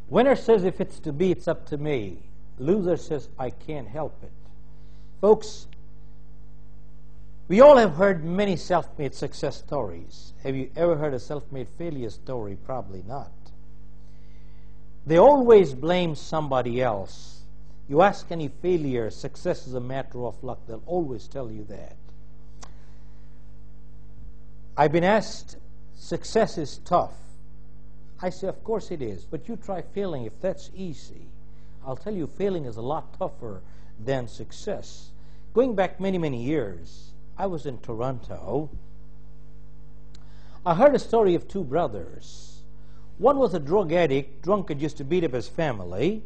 Winner says, if it's to be, it's up to me. Loser says, I can't help it. Folks, we all have heard many self-made success stories. Have you ever heard a self-made failure story? Probably not. They always blame somebody else. You ask any failure, success is a matter of luck. They'll always tell you that. I've been asked, success is tough. I say, of course it is, but you try failing if that's easy. I'll tell you, failing is a lot tougher than success. Going back many, many years, I was in Toronto. I heard a story of two brothers. One was a drug addict, drunk and used to beat up his family,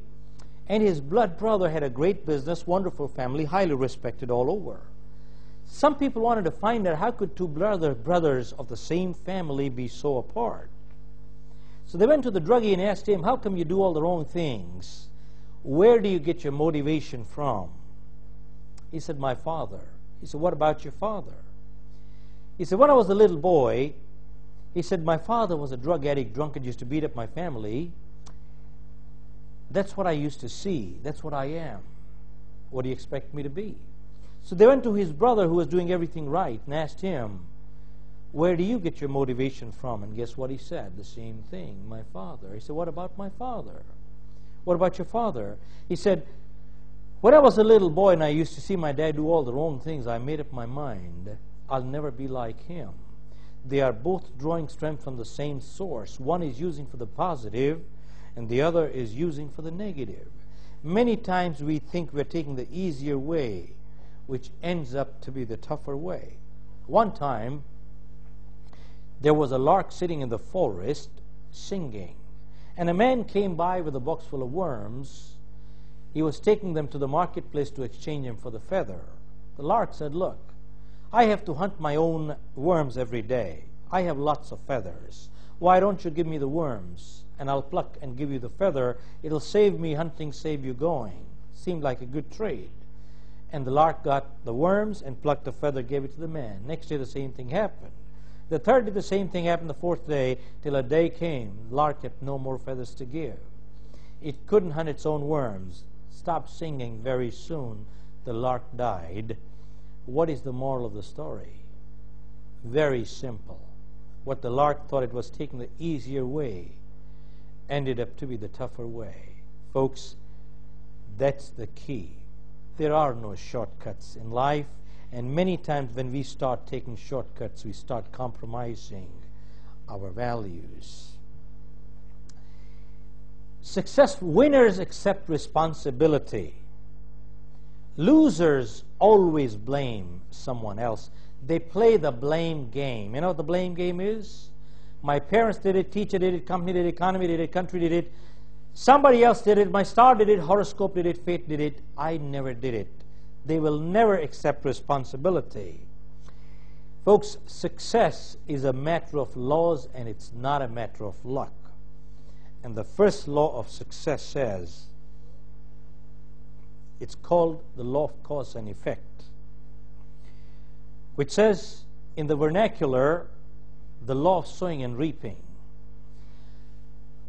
and his blood brother had a great business, wonderful family, highly respected all over. Some people wanted to find out how could two brothers of the same family be so apart. So they went to the druggie and asked him, how come you do all the wrong things? Where do you get your motivation from? He said, my father. He said, what about your father? He said, when I was a little boy, he said, my father was a drug addict, drunk, and used to beat up my family. That's what I used to see. That's what I am. What do you expect me to be? So they went to his brother who was doing everything right and asked him, where do you get your motivation from? And guess what he said? The same thing, my father. He said, what about my father? What about your father? He said, when I was a little boy and I used to see my dad do all the wrong things, I made up my mind, I'll never be like him. They are both drawing strength from the same source. One is using for the positive, and the other is using for the negative. Many times we think we're taking the easier way, which ends up to be the tougher way. One time, there was a lark sitting in the forest singing, and a man came by with a box full of worms. He was taking them to the marketplace to exchange them for the feather. The lark said, look, I have to hunt my own worms every day. I have lots of feathers. Why don't you give me the worms, and I'll pluck and give you the feather. It'll save me hunting, save you going. Seemed like a good trade. And the lark got the worms and plucked the feather, gave it to the man. Next day the same thing happened. The third day the same thing happened. The fourth day, till a day came, the lark had no more feathers to give. It couldn't hunt its own worms. Stopped singing very soon. The lark died. What is the moral of the story? Very simple. What the lark thought it was taking the easier way ended up to be the tougher way. Folks, that's the key. There are no shortcuts in life, and many times when we start taking shortcuts, we start compromising our values. Successful winners accept responsibility. Losers always blame someone else. They play the blame game. You know what the blame game is? My parents did it, teacher did it, company did it, economy did it, country did it. Somebody else did it, my star did it, horoscope did it, fate did it. I never did it. They will never accept responsibility. Folks, success is a matter of laws, and it's not a matter of luck. And the first law of success says, it's called the law of cause and effect, which says in the vernacular, the law of sowing and reaping.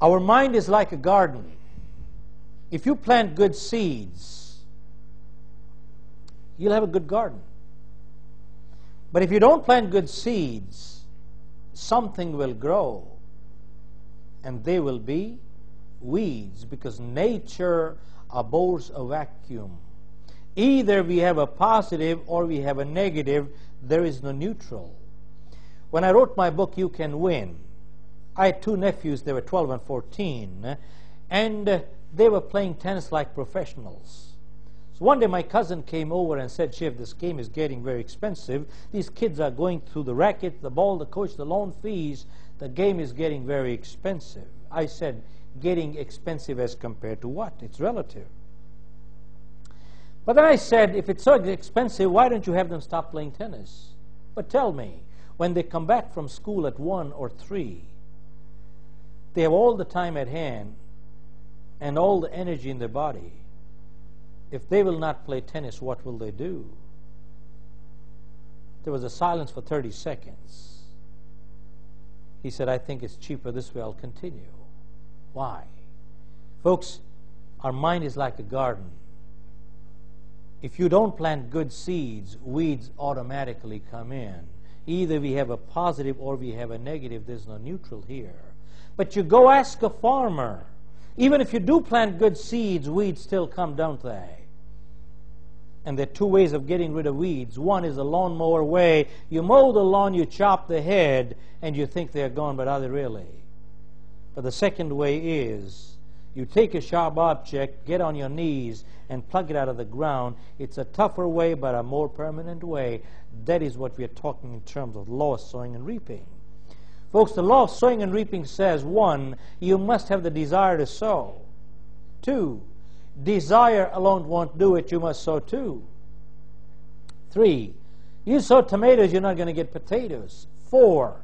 Our mind is like a garden. If you plant good seeds, you'll have a good garden. But if you don't plant good seeds, something will grow, and they will be weeds, because nature abhors a vacuum. Either we have a positive or we have a negative. There is no neutral. When I wrote my book, You Can Win, I had two nephews. They were 12 and 14, and they were playing tennis like professionals. So one day my cousin came over and said, Chef, this game is getting very expensive. These kids are going through the racket, the ball, the coach, the loan fees. The game is getting very expensive. I said, getting expensive as compared to what? It's relative. But then I said, if it's so expensive, why don't you have them stop playing tennis? But tell me, when they come back from school at 1 or 3, they have all the time at hand and all the energy in their body. If they will not play tennis, what will they do? There was a silence for 30 seconds. He said, I think it's cheaper this way, I'll continue. Why? Folks, our mind is like a garden. If you don't plant good seeds, weeds automatically come in. Either we have a positive or we have a negative. There's no neutral here. But you go ask a farmer. Even if you do plant good seeds, weeds still come, don't they? And there are two ways of getting rid of weeds. One is the lawnmower way. You mow the lawn, you chop the head, and you think they're gone, but are they really? But the second way is you take a sharp object, get on your knees, and plug it out of the ground. It's a tougher way, but a more permanent way. That is what we are talking in terms of law of sowing and reaping. Folks, the law of sowing and reaping says, 1, you must have the desire to sow. 2, desire alone won't do it, you must sow too. 3, you sow tomatoes, you're not going to get potatoes. 4,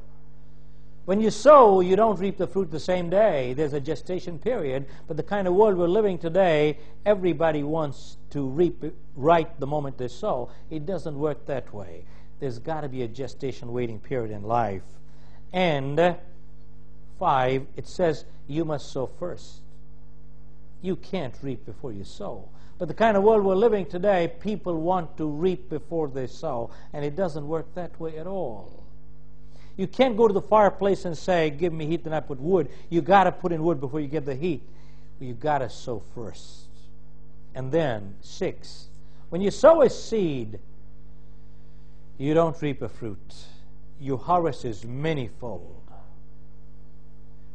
when you sow, you don't reap the fruit the same day. There's a gestation period, but the kind of world we're living today, everybody wants to reap it right the moment they sow. It doesn't work that way. There's got to be a gestation waiting period in life. And 5, it says you must sow first. You can't reap before you sow. But the kind of world we're living today, people want to reap before they sow, and it doesn't work that way at all. You can't go to the fireplace and say, give me heat, then I put wood. You got to put in wood before you get the heat. You got to sow first. And then 6, when you sow a seed, you don't reap a fruit. You harvest is manyfold.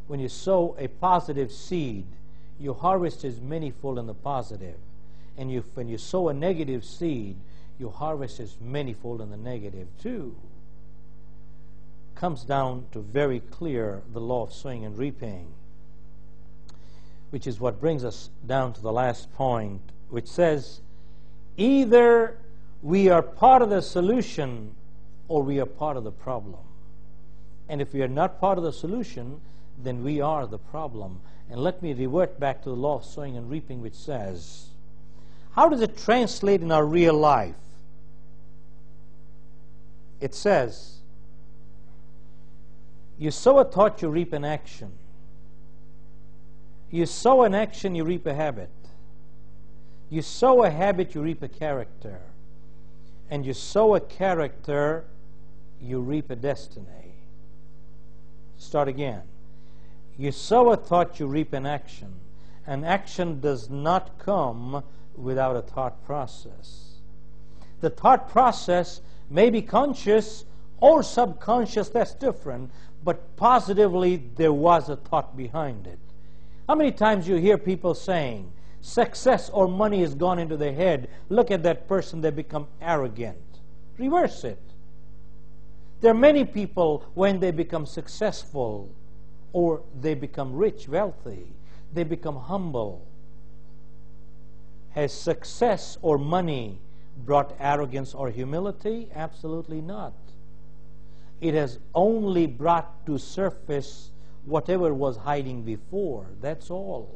When you sow a positive seed, you harvest is manyfold in the positive. And when you sow a negative seed, you harvest is manyfold in the negative too. Comes down to very clear the law of sowing and reaping, which is what brings us down to the last point, which says either we are part of the solution or we are part of the problem. And if we are not part of the solution, then we are the problem. And let me revert back to the law of sowing and reaping, which says, how does it translate in our real life? It says, you sow a thought, you reap an action. You sow an action, you reap a habit. You sow a habit, you reap a character. And you sow a character, you reap a destiny. Start again. You sow a thought, you reap an action. An action does not come without a thought process. The thought process may be conscious or subconscious, that's different, but positively there was a thought behind it. How many times you hear people saying, success or money has gone into their head, look at that person, they become arrogant. Reverse it. There are many people, when they become successful or they become rich, wealthy, they become humble. Has success or money brought arrogance or humility? Absolutely not. It has only brought to surface whatever was hiding before. That's all.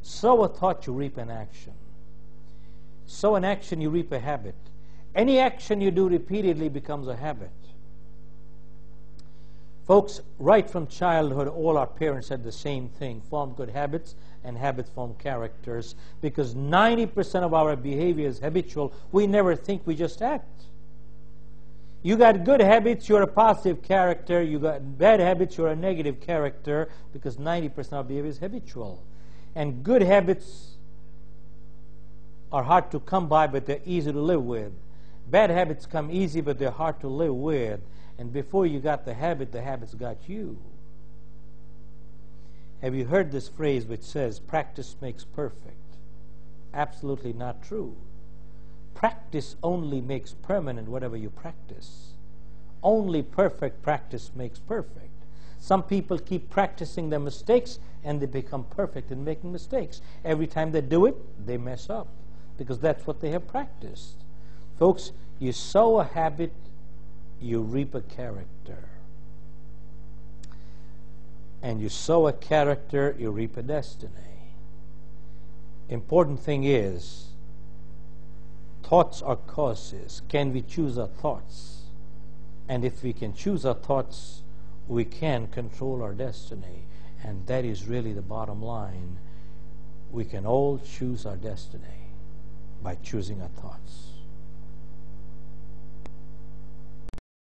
Sow a thought, you reap an action. Sow an action, you reap a habit. Any action you do repeatedly becomes a habit. Folks, right from childhood, all our parents said the same thing. Form good habits, and habits form characters. Because 90% of our behavior is habitual. We never think, we just act. You got good habits, you're a positive character. You got bad habits, you're a negative character. Because 90% of behavior is habitual. And good habits are hard to come by, but they're easy to live with. Bad habits come easy, but they're hard to live with. And before you got the habits got you. Have you heard this phrase which says, practice makes perfect? Absolutely not true. Practice only makes permanent whatever you practice. Only perfect practice makes perfect. Some people keep practicing their mistakes and they become perfect in making mistakes. Every time they do it, they mess up because that's what they have practiced. Folks, you sow a habit, you reap a character. And you sow a character, you reap a destiny. Important thing is, thoughts are causes. Can we choose our thoughts? And if we can choose our thoughts, we can control our destiny. And that is really the bottom line. We can all choose our destiny by choosing our thoughts.